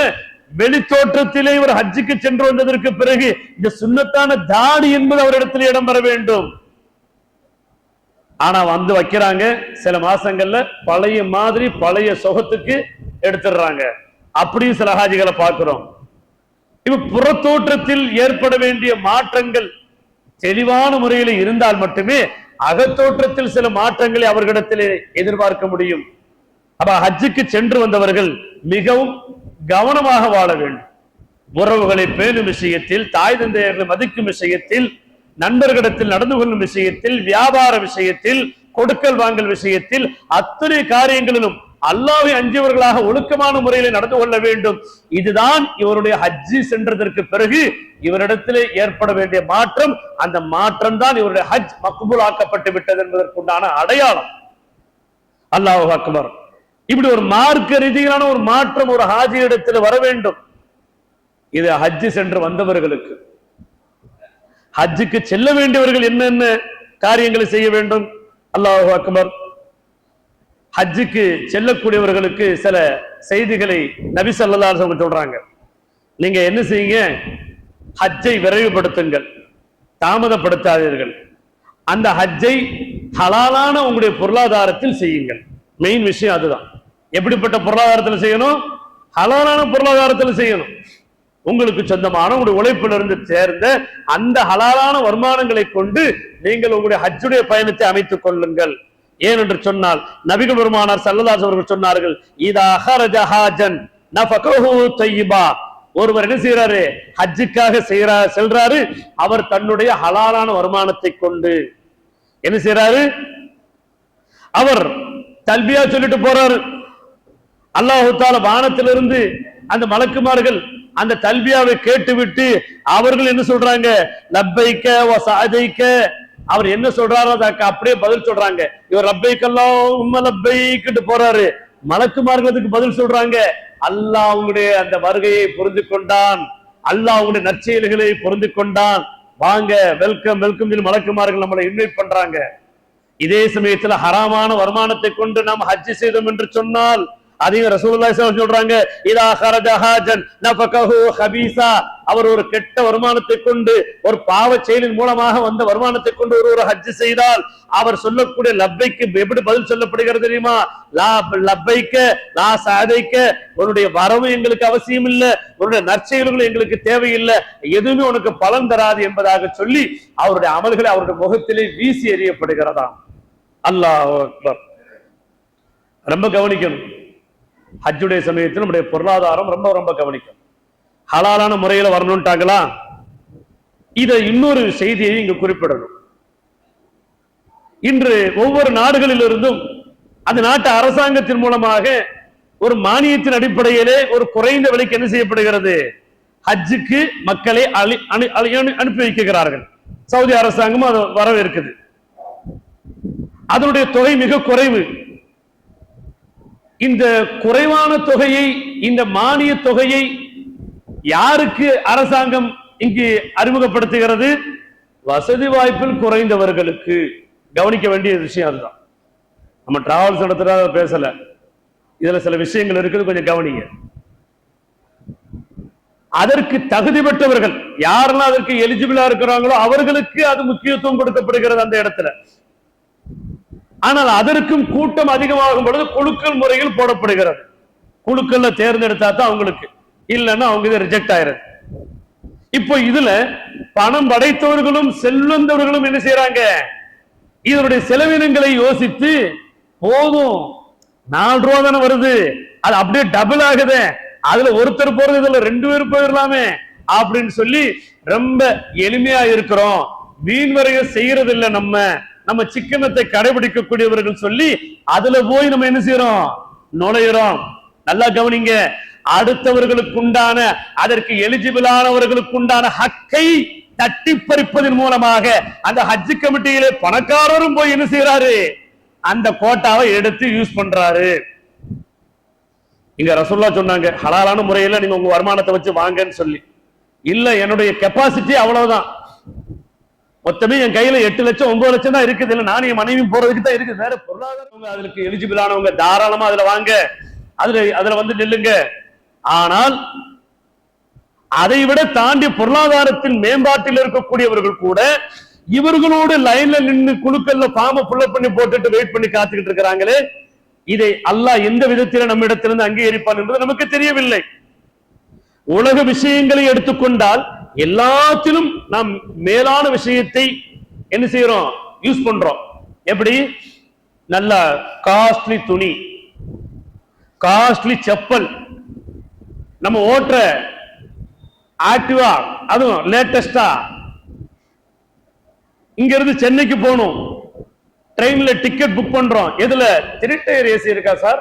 வெளித்தோற்றத்திலே இவர் ஹஜ்ஜுக்கு சென்று வந்ததற்கு பிறகு இந்த சுன்னத்தான தாடி என்பது அவரிடத்தில் இடம் பெற வேண்டும். ஆனா வந்து வைக்கிறாங்க, சில மாசங்கள்ல பழைய மாதிரி பழைய சொகத்துக்கு எடுத்துடுறாங்க. அப்படியும் சில ஹாஜிகளை பார்க்கிறோம். இப்ப புறத்தோற்றத்தில் ஏற்பட வேண்டிய மாற்றங்கள் தெளிவான முறையில் இருந்தால் மட்டுமே அகத்தோற்றத்தில் சில மாற்றங்களை அவர்களிடத்திலே எதிர்பார்க்க முடியும். அப்ப ஹஜ்ஜுக்கு சென்று வந்தவர்கள் மிகவும் கவனமாக வாழ வேண்டும். உறவுகளை பேணும் விஷயத்தில், தாய் தந்தையர்களை மதிக்கும் விஷயத்தில், நண்பர்களிடத்தில் நடந்து கொள்ளும் விஷயத்தில், வியாபார விஷயத்தில், கொடுக்கல் வாங்கல் விஷயத்தில், அத்தனை காரியங்களிலும் அல்லாஹ்வை அஞ்சியவர்களாக ஒழுக்கமான முறையில் நடந்து கொள்ள வேண்டும். இதுதான் இவருடைய ஹஜ்ஜி சென்றதற்கு பிறகு இவரிடத்திலே ஏற்பட வேண்டிய மாற்றம். அந்த மாற்றம் தான் இவருடைய ஹஜ் மக்பூல் ஆக்கப்பட்டு விட்டது என்பதற்குண்டான அடையாளம். அல்லாஹு அக்பர். இப்படி ஒரு மார்க்க ரீதியிலான ஒரு மாற்றம் ஒரு ஹாஜி இடத்தில் வர வேண்டும். இது ஹஜ்ஜி சென்று வந்தவர்களுக்கு. ஹஜ்ஜுக்கு செல்ல வேண்டியவர்கள் என்னென்ன காரியங்களை செய்ய வேண்டும்? அல்லாஹு அக்பர். ஹஜ்ஜுக்கு செல்லக்கூடியவர்களுக்கு சில செய்திகளை நபி ஸல்லல்லாஹு அலைஹி வஸல்லம் சொல்றாங்க. நீங்க என்ன செய்யுங்க, ஹஜ்ஜை விரைவுபடுத்துங்கள், தாமதப்படுத்தாதீர்கள். அந்த ஹஜ்ஜை ஹலாலான உங்களுடைய பொருளாதாரத்தில் செய்யுங்கள். மெயின் விஷயம் அதுதான். எப்படிப்பட்ட பொருளாதாரத்தில் செய்யணும்? ஹலாலான பொருளாதாரத்தில் செய்யணும். உங்களுக்கு சொந்தமான உங்களுடைய உழைப்பிலிருந்து சேர்ந்த அந்த ஹலாலான வருமானங்களை கொண்டு நீங்கள் உங்களுடைய ஹஜ்ஜுடைய பயணத்தை அமைத்துக் கொள்ளுங்கள். ஏனென்று சொன்னால் நபிகள் பெருமானார் ஸல்லல்லாஹு அலைஹி வஸல்லம் சொன்னார்கள், இதா ஹரஜ ஹாஜன் நஃபகஹு தய்யிபா. ஒருவர் என்ன செய்யறாரு, ஹஜ்ஜுக்காக செல்றாரு, அவர் தன்னுடைய ஹலாலான வருமானத்தை கொண்டு என்ன செய்யறாரு, அவர் தல்பியா சொல்லிட்டு போறாரு. அல்லாஹ் தஆலா வானத்திலிருந்து அந்த மலக்குமார்கள் அந்த தல்பியாவை கேட்டுவிட்டு அவர்கள் என்ன சொல்றாங்க, லப்பைக்க வ சஅதைக்க. அவர் என்ன சொல்றாரோ அதுக்கு அப்படியே பதில் சொல்றாங்க. இவர் லப்பைக் அல்லாஹும்ம லப்பைக்னு போறாரு, மலக்குமார்கள் அதுக்கு பதில் சொல்றாங்க. அல்லாஹ் உங்களுடைய அந்த வருகையை புரிந்து கொண்டான், அல்லாஹ் உங்களுடைய நற்செயல்களை புரிந்து கொண்டான், வாங்க வெல்கம் வெல்கம் மலக்குமார்கள் நம்மளை இன்வைட் பண்றாங்க. இதே சமயத்துல ஹராமான வருமானத்தை கொண்டு நாம் ஹஜ் செய்தோம் என்று சொன்னால் அதையும் ரசூலுல்லாஹி ஸல்லல்லாஹு அலைஹி வஸல்லம் சொல்றாங்க, இதா ஹரஜ ஹாஜன் நஃபகஹு ஹபீஸா. அவர் ஒரு கெட்ட வருமானத்தை கொண்டு, ஒரு பாவ செயலின் மூலமாக வந்த வருமானத்தை கொண்டு ஒரு ஹஜ் செய்தால் அவர் சொல்லக்கூடிய லப்பைக்கு எப்படி பதில் சொல்லப்படுகிறது தெரியுமா? லா லப்பைக்க லா சஅதைக்க. உன்னுடைய வரவு எங்களுக்கு அவசியம் இல்லை, உன்னுடைய நற்செயல்களும் எங்களுக்கு தேவையில்லை, எதுவுமே உனக்கு பலன் தராது என்பதாக சொல்லி அவருடைய அமல்களை அவருடைய முகத்திலே வீசி எறியப்படுகிறதா. அல்லாஹ் அக்பர். ரொம்ப கவனிக்கணும். ஹஜ்ஜுடைய சமயத்தில் நம்முடைய பொருளாதாரம் ரொம்ப ரொம்ப கவனிக்கும். ஹலாலான முறையில வரணும்ட்டாங்களா? இதை இன்னொரு செய்தியை இங்கு குறிப்பிடணும். இன்று ஒவ்வொரு நாடுகளிலிருந்தும் அந்த நாட்டு அரசாங்கத்தின் மூலமாக ஒரு மானியத்தின் அடிப்படையிலே ஒரு குறைந்த விலைக்கு என்ன செய்யப்படுகிறது, ஹஜ்ஜுக்கு மக்களை அனுப்பி வைக்கிறார்கள். சவுதி அரசாங்கம் அது வரவேற்குது. அதனுடைய தொகை மிக குறைவு. இந்த குறைவான தொகையை, இந்த மானிய தொகையை யாருக்கு அரசாங்கம் இங்கு அறிமுகப்படுத்துகிறது? வசதி வாய்ப்பில் குறைந்தவர்களுக்கு. கவனிக்க வேண்டிய விஷயம் அதுதான். நம்ம டிராவல்ஸ் நடத்துறத பேசல, இதுல சில விஷயங்கள் இருக்குது, கொஞ்சம் கவனிங்க. அதற்கு தகுதி பெற்றவர்கள் யாரெல்லாம் அதற்கு எலிஜிபிளா இருக்கிறாங்களோ அவர்களுக்கு அது முக்கியத்துவம் கொடுக்கப்படுகிறது அந்த இடத்துல. ஆனால் அதற்கும் கூட்டம் அதிகமாகும் பொழுது குழுக்கள் முறையில் போடப்படுகிறது. குழுக்கள்ல தேர்ந்தெடுத்தா தான் அவங்களுக்கு, இல்லைன்னா அவங்க இதை ரிஜெக்ட் ஆயிருக்கு. இப்போ இதுல பணம் படைத்தவர்களும் செல்வந்தவர்களும் என்ன செய்யறாங்க, இதனுடைய செலவினங்களை யோசித்து போதும் 4 ரூபா தானே வருது, அது அப்படியே டபுள் ஆகுது, அதுல ஒருத்தர் போறது இதுல 2 பேர் போயிடலாமே அப்படின்னு சொல்லி ரொம்ப எளிமையா இருக்கிறோம், வீண் வரையும் செய்யறது இல்லை, நம்ம சிக்கனத்தை கடைபிடிக்கக்கூடியவர்கள் சொல்லி அதுல போய் நம்ம என்ன செய்யறோம், நுழையிறோம். நல்லா கவனிங்க. அடுத்தவர்களுக்கு உண்டான, அதற்கு எலிஜிபிளானவர்களுக்கு உண்டான ஹக்கை தட்டி பறிப்பதன் மூலமாக அந்த ஹஜ் கமிட்டியிலே பணக்காரரும் போய் என்ன செய்யறாரு, அந்த கோட்டாவை எடுத்து யூஸ் பண்றாரு. இங்க ரசூலுல்லாஹ் சொன்னாங்க, ஹலாலான முறையில நீங்க உங்க வருமானத்தை வச்சு வாங்கன்னு சொல்லி. இல்ல, என்னுடைய கெப்பாசிட்டி அவ்வளவுதான், மொத்தமே என் கையில 8 லட்சம் 9 லட்சம் தான் இருக்குது, இல்ல நான் என் மனைவி போறதுக்கு தான் இருக்குது, வேற பொருளாதாரம் அதுக்கு எலிஜிபிள் ஆனவங்க தாராளமா அதுல வாங்க, அதுல வந்து நில்லுங்க. ஆனால் அதை விட தாண்டி பொருளாதாரத்தின் மேம்பாட்டில் இருக்கக்கூடியவர்கள் கூட இவர்களோடு லைன்ல நின்று குழுக்கள்ல ஃபார்மை புல்லப் பண்ணி போட்டுட்டு வெயிட் பண்ணி காத்துக்கிட்டு இருக்கிறாங்களே, இதை அல்லாஹ் எந்த விதத்தில நம்ம இடத்திலிருந்து அங்கீகரிப்பான் என்பது நமக்கு தெரியவில்லை. உலக விஷயங்களை எடுத்துக்கொண்டால் எல்லாத்திலும் நாம் மேலான விஷயத்தை என்ன செய்யறோம், யூஸ் பண்றோம். எப்படி? நல்ல காஸ்ட்லி துணி, காஸ்ட்லி செப்பல், நம்ம ஓட்டுற ஆக்டிவா, அதுவும் லேட்டஸ்டா. இங்க இருந்து சென்னைக்கு போகணும், ட்ரெயின்ல டிக்கெட் புக் பண்றோம், எதுல? 3 டயர் ஏசி இருக்கா சார்?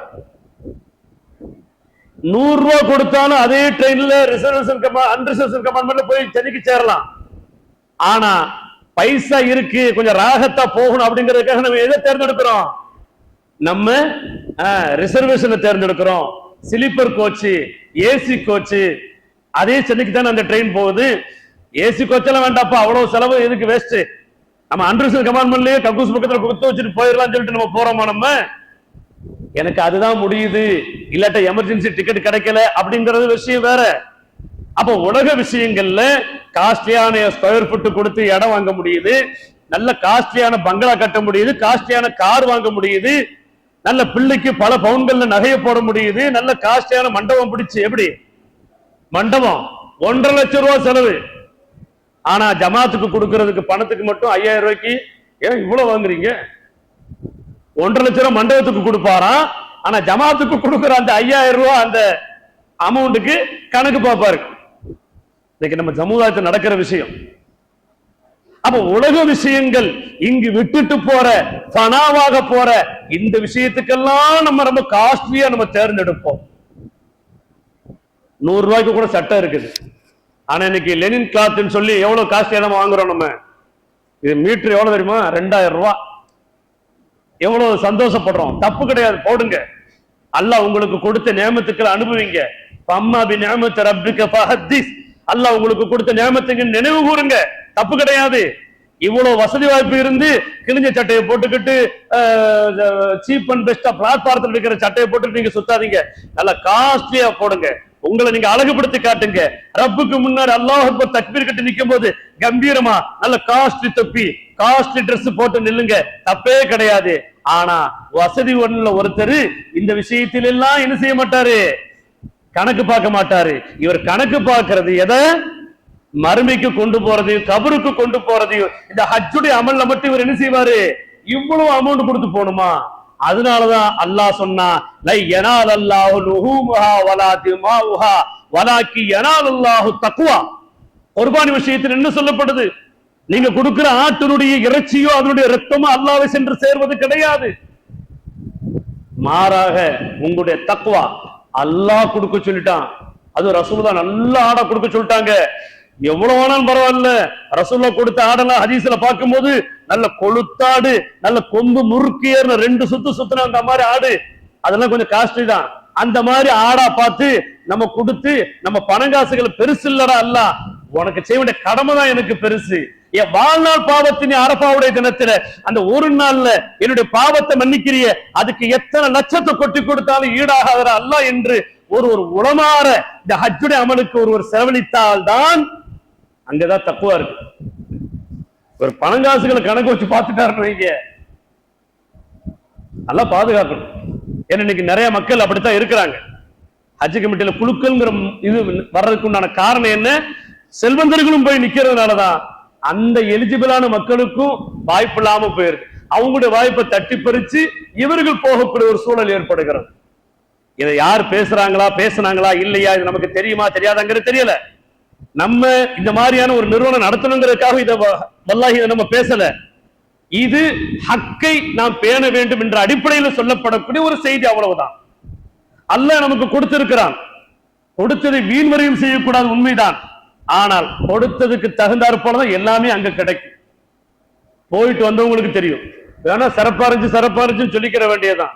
100 ரூபா கொடுத்தாலும் அதே ட்ரெயின்ல ரிசர்வேஷன் அன்ரிசர்வேஷன் கம்பார்ட்மெண்ட்ல போய் சென்னைக்கு சேரலாம். ஆனா பைசா இருக்கு, கொஞ்சம் ராகத்தா போகணும் அப்படிங்கிறதுக்காக நம்ம எதை தேர்ந்தெடுக்கிறோம்? நம்ம ரிசர்வேஷனை தேர்ந்தெடுக்கிறோம். Sleeper coach, AC coach. அதே சென்னைக்கு தானே அந்த ட்ரெயின் போகுது. ஏசி கோச்செல்லாம் வேண்டாப்பா, அவ்வளவு செலவு எதுக்கு, வேஸ்ட். நம்ம அன்ரிசர்வேஷன் கம்பார்ட்மெண்ட்லயே கக்கூஸ் பக்கத்துல குத்து வச்சுட்டு போயிடலாம் சொல்லிட்டு நம்ம போறோமா? நம்ம எனக்கு அதுதான் முடியுது, இல்லாட்ட எமர்ஜென்சி டிக்கெட் கிடைக்கல அப்படிங்கறது விஷயம் வேற. அப்ப உலக விஷயங்கள்ல காஸ்ட்லியான ஸ்கொயர் ஃபுட் கொடுத்து இடம் வாங்க முடியுது, நல்ல காஸ்ட்லியான பங்களா கட்ட முடியுது, காஸ்ட்லியான கார் வாங்க முடியுது, நல்ல பிள்ளைக்கு பல பவுன்கள்ல நகையை போட முடியுது, நல்ல காஸ்ட்லியான மண்டபம் பிடிச்சு. எப்படி மண்டபம் 1.5 லட்சம் ரூபாய் செலவு. ஆனா ஜமாத்துக்கு கொடுக்கறதுக்கு பணத்துக்கு மட்டும் 5000 ரூபாய்க்கு ஏன் இவ்வளவு வாங்குறீங்க? 1.5 லட்சம் ரூபாய் மண்டபத்துக்கு கொடுப்பாராம். ஆனா ஜமாத்துக்கு கொடுக்கிற அந்த 5000 ரூபாய் அந்த அமௌண்ட்டுக்கு கணக்கு பார்ப்பாரு. இன்னைக்கு நம்ம சமுதாயத்தில் நடக்கிற விஷயம். அப்ப உலக விஷயங்கள் இங்கு விட்டுட்டு போற பணாவாக போற இந்த விஷயத்துக்கெல்லாம் நம்ம ரொம்ப காஸ்ட்லியா நம்ம தேர்ந்தெடுப்போம். 100 ரூபாய்க்கு கூட சட்டம் இருக்குது. ஆனா இன்னைக்கு லெனின் கிளாத்னு சொல்லி எவ்வளவு காஸ்ட்லியா நம்ம வாங்குறோம். நம்ம இது மீட்டர் எவ்வளவு தெரியுமா? 2000 ரூபாய். எவ்வளவு சந்தோஷப்படுறோம். தப்பு கிடையாது, போடுங்க. அல்லாஹ் உங்களுக்கு கொடுத்த நியமத்துக்களை அனுபவிங்க. அம்மா பி நியமத் ரப்பிக ஃபஹத்திஸ். அல்லாஹ் உங்களுக்கு கொடுத்த நியமத்துக்கு நினைவு கூறுங்க, தப்பு கிடையாது. இவ்வளவு வசதி வாய்ப்பு இருந்து கிழிஞ்ச சட்டையை போட்டுக்கிட்டு சீப் அண்ட் பெஸ்டா பிளாட்பாரத்தில் இருக்கிற சட்டையை போட்டுட்டு நீங்க சுத்தாதீங்க. நல்ல காஸ்ட்லியா போடுங்க, உங்களை நீங்க அழகுபடுத்தி காட்டுங்க. ரப்புக்கு முன்னாடி அல்லாஹ் அக்பர் தக்பீர் கட்டி நிற்கும் போது கம்பீரமா நல்ல காஸ்ட்லி தொப்பி காஸ்ட்லி ட்ரெஸ் போட்டு நில்லுங்க, தப்பே கிடையாது. ஆனா வசதி ஒண்ணுல ஒருத்தர் இந்த விஷயத்தில எல்லாம் என்ன செய்ய மாட்டாரு, கணக்கு பார்க்க மாட்டாரு. இவர் கணக்கு பார்க்கிறது எதை? மறுமைக்கு கொண்டு போறதையும் கபருக்கு கொண்டு போறதையும். இந்த ஹஜ்ஜுடைய அமல்ல மட்டும் இவர் என்ன செய்வாரு? இவ்வளவு அமௌண்ட் கொடுத்து போகணுமா? அதனாலதான் அல்லாஹ் சொன்னா, லை யனாலல்லாஹு லுஹூமுஹா வலா திமாஉஹா வலாக்கி யனாலல்லாஹு தக்வா. குர்பானி விஷயத்தில் என்ன சொல்லப்படுது? நீங்க கொடுக்கிற ஆட்டினுடைய இறைச்சியோ அதனுடைய ரத்தமோ அல்லாஹ்வை சென்று சேர்வது கிடையாது. மாறாக உங்களுடைய தக்வா. அல்லாஹ் கொடுக்க சொல்லிட்டான், அது ரசூலுல்லாஹ் நல்ல ஆடை கொடுக்க சொல்லிட்டாங்க. எவ்வளவு வேணாலும் பரவாயில்ல. ரசூலுல்லாஹ் கொடுத்த ஆடெல்லாம் ஹதீஸ்ல பார்க்கும்போது நல்ல கொளுத்தாடு, நல்ல கொம்பு முறுக்கு ஏறின 2 சுத்து சுத்தின அந்த மாதிரி ஆடு, அதெல்லாம் கொஞ்சம் காஸ்ட்லி தான். அந்த மாதிரி ஆடா பார்த்து நம்ம கொடுத்து நம்ம பணங்காசுகள் பெருசு இல்லடா, அல்லாஹ் உனக்கு செய்ய வேண்டிய கடமை தான் எனக்கு பெருசு. என் வாழ்நாள் பாவத்தின் அரபாவுடைய தினத்துல அந்த ஒரு நாள்ல என்னுடைய பாவத்தை மன்னிக்கிறிய, அதுக்கு எத்தனை லட்சத்தை கொட்டி கொடுத்தாலும் ஈடாகாத அல்லாஹ் என்று ஒரு உளமாற இந்த ஹஜ்ஜுடைய அமலுக்கு ஒரு செலவழித்தால் தான் அங்கதான் தக்குவா இருக்கு. ஒரு பணங்காசுகளை கணக்கு வச்சு பார்த்துட்டாருன்னு நல்லா பாதுகாக்கணும். ஏன்னா இன்னைக்கு நிறைய மக்கள் அப்படித்தான் இருக்கிறாங்க. ஹஜ் கமிட்டியில குழுக்கள்ங்கிற இது வர்றதுக்கு உண்டான காரணம் என்ன? செல்வந்தர்களும் போய் நிக்கிறதுனாலதான் அந்த எலிஜிபிளான மக்களுக்கும் வாய்ப்பு இல்லாம போயிருக்கு. அவங்களுடைய வாய்ப்பை தட்டி பறிச்சு இவர்கள் போகக்கூடிய ஒரு சூழல் ஏற்படுகிறது. இதை யார் பேசுனாங்களா இல்லையா, இது நமக்கு தெரியுமா தெரியாதாங்கிறது தெரியல. நம்ம இந்த மாதிரியான ஒரு நிறுவனம் நடத்தணுங்கிறதுக்காக இதை நம்ம பேசல. இது ஹக்கை நாம் பேண வேண்டும் என்ற அடிப்படையில் சொல்லப்படக்கூடிய ஒரு செய்தி, அவ்வளவுதான். அல்லாஹ் நமக்கு கொடுத்திருக்கிறான், கொடுத்ததை வீண்வரையும் செய்யக்கூடாது, உண்மைதான். ஆனால் கொடுத்ததுக்கு தகுந்தாற் போலதான் எல்லாமே அங்க கிடைக்கும். போயிட்டு வந்தவங்களுக்கு தெரியும். வேணா சிறப்பா இருந்துச்சு சொல்லிக்கிற வேண்டியதுதான்.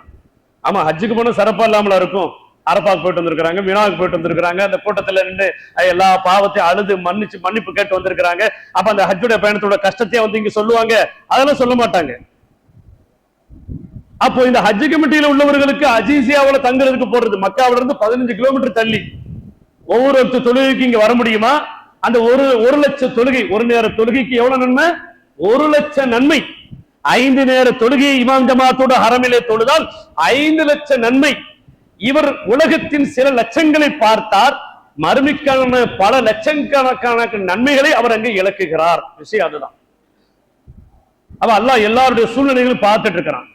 ஆமா, ஹஜ்ஜுக்கு போனா சிறப்பா இல்லாமல இருக்கும். அரபாக்கு போயிட்டு வந்திருக்கிறாங்க, மினாவுக்கு போயிட்டு வந்திருக்கிறாங்க, அந்த கூட்டத்துல நின்று எல்லா பாவத்தையும் அழுது மன்னிப்பு கேட்டு வந்திருக்கிறாங்க. அப்ப அந்த ஹஜ்ஜுடைய பயணத்தோட கஷ்டத்தையே வந்து இங்க சொல்லுவாங்க? அதெல்லாம் சொல்ல மாட்டாங்க. அப்போ இந்த ஹஜ் கமிட்டியில உள்ளவர்களுக்கு அஜீசியாவில தங்குறதுக்கு போறது, மக்காவில இருந்து 15 கிலோமீட்டர் தள்ளி. ஒவ்வொரு தொழுகைக்கு இங்க வர முடியுமா? அந்த ஒரு லட்சம் தொழுகை, ஒரு நேர தொழுகைக்கு எவ்வளவு நன்மை? 1 லட்சம் நன்மை. 5 நேர தொழுகையை இமாம் ஜமாத்தோட ஹரமிலே தொழுதால் 5 லட்சம் நன்மை. இவர் உலகத்தின் சில லட்சங்களை பார்த்தார், மறுமைக்கான பல லட்சக்கணக்கான நன்மைகளை அவர் அங்கே இழக்குகிறார். விஷயம் அதுதான். அவ அல்லாஹ் எல்லாருடைய சூழ்நிலைகளும் பார்த்துட்டு இருக்கிறான்.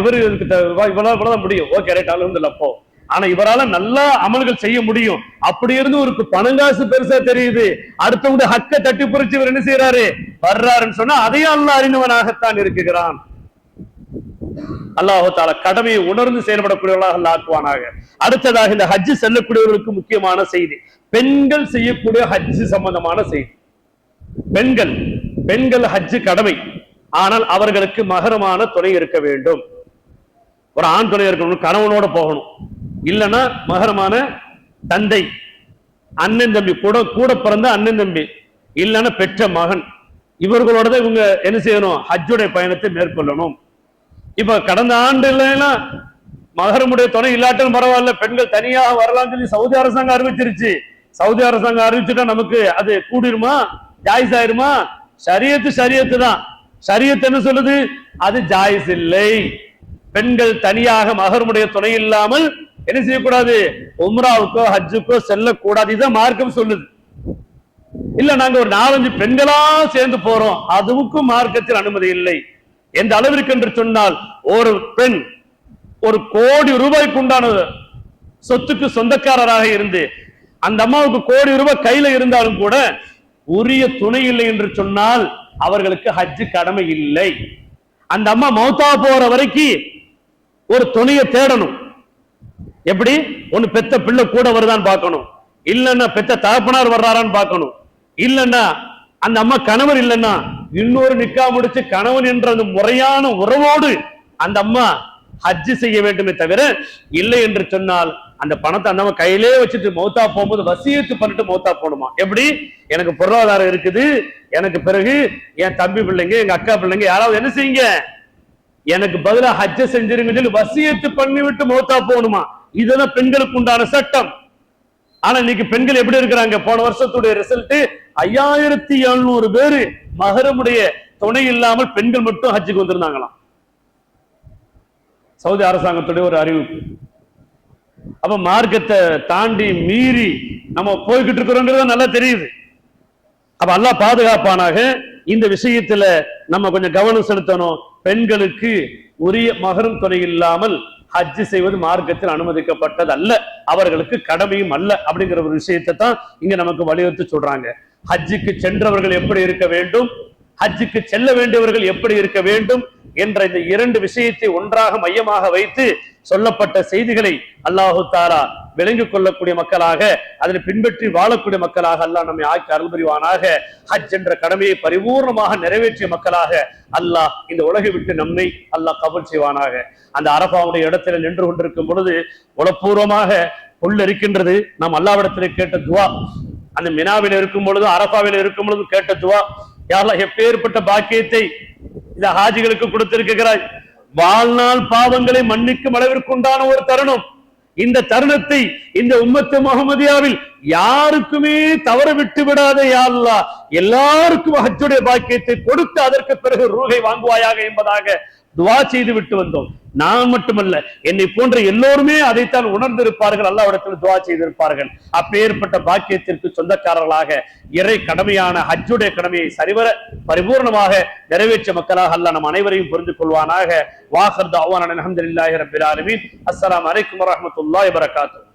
இவருக்கு இவ்வளவுதான் முடியும், ஓகே ரைட், அல்ஹம்துலில்லாஹ் போ. ஆனா இவரால நல்ல அமல்கள் செய்ய முடியும். அப்படி இருந்து ஒரு பணங்காசு பெருசா தெரியுது, அடுத்தவங்க ஹக்க தட்டி பறிச்சு இவர் என்ன செய்யறாரு, வர்றாருன்னு சொன்னா அதையும் அல்லாஹ் அறிந்தவனாகத்தான் இருக்குகிறான். அல்லாஹ் தஆலா கடமையை உணர்ந்து செயல்படக்கூடியவர்களாக அல்லாஹ் ஆக்குவானாக. அடுத்ததாக இந்த ஹஜ் செல்லக்கூடியவர்களுக்கு முக்கியமான செய்தி, பெண்கள் செய்யக்கூடிய ஹஜ் சம்பந்தமான செய்தி. பெண்கள் ஹஜ் கடமை, ஆனால் அவர்களுக்கு மகரமான துணை இருக்க வேண்டும். ஒரு ஆண் துணை இருக்கணும், கணவனோட போகணும். இல்லைன்னா மகரமான தந்தை, அண்ணன் தம்பி, கூட பிறந்த அண்ணன் தம்பி, இல்லைன்னா பெற்ற மகன், இவர்களோட தான் இவங்க என்ன செய்யணும், ஹஜ்ஜுடைய பயணத்தை மேற்கொள்ளணும். இப்ப கடந்த ஆண்டுல மகரமுடைய துணை இல்லாட்டும் பரவாயில்ல, பெண்கள் தனியாக வரலாம் சொல்லி சவுதி அரசாங்கம் அறிவிச்சிருச்சு. சவுதி அரசாங்கம் அறிவிச்சுட்டா நமக்கு அது கூடிருமா, ஜாயிஸ் ஆயிருமா? ஷரியத்து தான். ஷரியத் என்ன சொல்லுது? அது ஜாயிஸ் இல்லை. பெண்கள் தனியாக மகரமுடைய துணை இல்லாமல் என்ன செய்யக்கூடாது? உம்ராவுக்கோ ஹஜ்ஜுக்கோ செல்லக்கூடாது. இதான் மார்க்கம் சொல்லுது. இல்ல நாங்க ஒரு 4-5 பெண்களா சேர்ந்து போறோம், அதுவுக்கும் மார்க்கத்தில் அனுமதி இல்லை. எந்த அளவிற்கு என்று சொன்னால், ஒரு பெண் 1 கோடி ரூபாய்க்கு உண்டான சொத்துக்கு சொந்தக்காரராக இருந்து அந்த அம்மாவுக்கு கோடி ரூபாய் கையில இருந்தாலும் கூட உரிய துணை இல்லை என்று சொன்னால் அவர்களுக்கு ஹஜ்ஜு கடமை இல்லை. அந்த அம்மா மௌத்தா போற வரைக்கும் ஒரு துணையை தேடணும். எப்படி? ஒன்னு பெத்த பிள்ளை கூட வருதான்னு பார்க்கணும், இல்லன்னா பெத்த தகப்பனார் வர்றாரான்னு பார்க்கணும், இல்லன்னா அந்த அம்மா கணவர் இல்லைன்னா இன்னொரு நிக்கா முடிச்சு கணவன் என்ற அந்த முறையான உறவோடு அந்த அம்மா ஹஜ்ஜு செய்ய வேண்டுமே தவிர, இல்லை என்று சொன்னால் அந்த பணத்தை அந்த அம்மா கையிலே வச்சுட்டு மௌத்தா போகும்போது வசியத்து பண்ணிட்டு மௌத்தா போகணுமா? எப்படி? எனக்கு பொருளாதாரம் இருக்குது, எனக்கு பிறகு என் தம்பி பிள்ளைங்க எங்க அக்கா பிள்ளைங்க யாராவது என்ன செய்யுங்க, எனக்கு பதிலா ஹஜ்ஜ செஞ்சிருங்க சொல்லி வசியத்து பண்ணி விட்டு மௌத்தா போகணுமா? இதெல்லாம் பெண்களுக்கு உண்டான சட்டம். ஆனா இன்னைக்கு பெண்கள் எப்படி இருக்கிறாங்க? போன வருஷத்துடைய ரிசல்ட் 5700 பேரு மஹரமுடைய துணை இல்லாமல் பெண்கள் மட்டும் ஹஜ்ஜுக்கு வந்திருந்தாங்களாம். சவுதி அரசாங்கத்துடைய ஒரு அறிவிப்பு. அப்ப மார்க்கத்தை தாண்டி மீறி நம்ம போய்கிட்டு இருக்கிறோங்கிறது நல்லா தெரியுது. அப்ப அல்லாஹ் பாதுகாப்பானாக. இந்த விஷயத்துல நம்ம கொஞ்சம் கவனம் செலுத்தணும். பெண்களுக்கு உரிய மஹரம் துணை இல்லாமல் ஹஜ் செய்வது மார்க்கத்தில் அனுமதிக்கப்பட்டது அல்ல, அவர்களுக்கு கடமையும் அல்ல அப்படிங்கிற ஒரு விஷயத்தை தான் இங்க நமக்கு வலியுறுத்தி சொல்றாங்க. ஹஜ்ஜுக்கு சென்றவர்கள் எப்படி இருக்க வேண்டும், ஹஜ்ஜுக்கு செல்ல வேண்டியவர்கள் எப்படி இருக்க வேண்டும் என்ற இந்த 2 விஷயத்தை ஒன்றாக மையமாக வைத்து சொல்லப்பட்ட செய்திகளை அல்லாஹு தாலா விளங்கிக் கொள்ளக்கூடிய மக்களாக, அதனை பின்பற்றி வாழக்கூடிய மக்களாக அல்லாஹ் நம்மை ஆக்கி அருள் புரிவானாக. ஹஜ் என்ற கடமையை பரிபூர்ணமாக நிறைவேற்றிய மக்களாக அல்லாஹ் இந்த உலகை விட்டு நம்மை அல்லாஹ் கபூல் செய்வானாக. அந்த அரபாவுடைய இடத்துல நின்று கொண்டிருக்கும் பொழுது உளப்பூர்வமாக புல் இருக்கின்றது. நாம் அல்லாஹ்விடத்தில் கேட்ட துவா, அந்த மினாவில் இருக்கும் பொழுதும் அரபாவில் இருக்கும் பொழுதும் கேட்ட துவா, யா அல்லாஹ் எப்பேற்பட்ட பாக்கியத்தை இந்த ஹாஜிகளுக்கு கொடுத்திருக்கிறாய். வாழ்நாள் பாவங்களை மன்னிக்கும் அளவிற்கு உண்டான ஒரு தருணம். இந்த தருணத்தை இந்த உம்மத்து முஹம்மதியாவில் யாருக்குமே தவற விட்டு விடாத யா அல்லாஹ், எல்லாருக்கும் ஹஜ்ஜுடைய பாக்கியத்தை கொடுத்து அதற்கு பிறகு ரூஹை வாங்குவாயாக என்பதாக துவா செய்து விட்டு வந்தோம். நான் மட்டுமல்ல, என்னை போன்ற எல்லோருமே அதைத்தான் உணர்ந்திருப்பார்கள், அல்லாஹ்விடத்தில் துவா செய்திருப்பார்கள். அப்பேற்பட்ட பாக்கியத்திற்கு சொந்தக்காரர்களாக இறை கடமையான ஹஜ்ஜுடைய கடமையை சரிவர பரிபூர்ணமாக நிறைவேற்றிய மக்களாக அல்லாஹ் நம் அனைவரையும் புரிந்து கொள்வானாக. வாஹர் தஅவானா அல்ஹம்துலில்லாஹி ரப்பில் ஆலமீன். அஸ்ஸலாமு அலைக்கும் வரஹ்மத்துல்லாஹி வபரகாத்துஹு.